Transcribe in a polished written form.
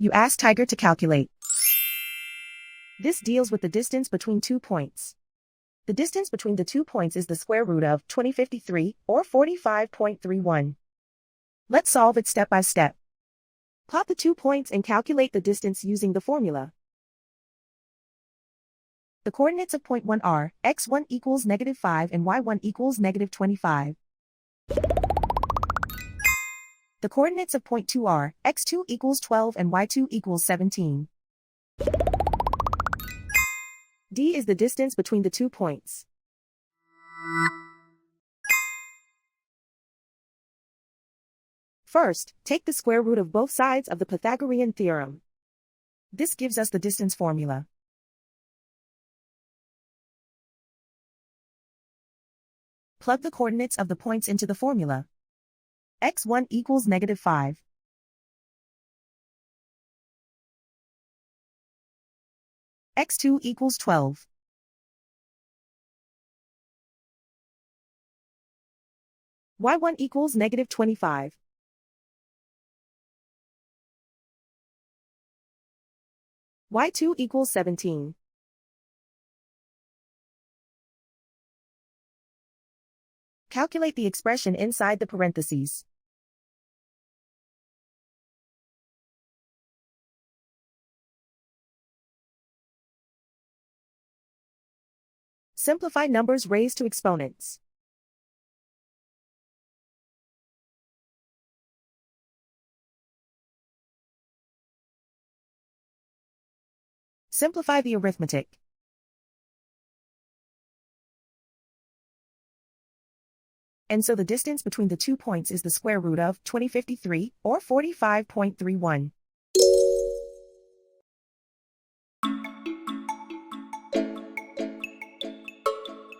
You ask Tiger to calculate. This deals with the distance between 2 points. The distance between the 2 points is the square root of 2053, or 45.31. Let's solve it step by step. Plot the 2 points and calculate the distance using the formula. The coordinates of point 1 are x1 equals -5 and y1 equals -25. The coordinates of point 2 are x2 equals 12 and y2 equals 17. D is the distance between the 2 points. First, take the square root of both sides of the Pythagorean theorem. This gives us the distance formula. Plug the coordinates of the points into the formula. x1 equals -5. x2 equals 12. y1 equals -25. y2 equals 17. Calculate the expression inside the parentheses. Simplify numbers raised to exponents. Simplify the arithmetic. And so the distance between the 2 points is the square root of 2053, or 45.31.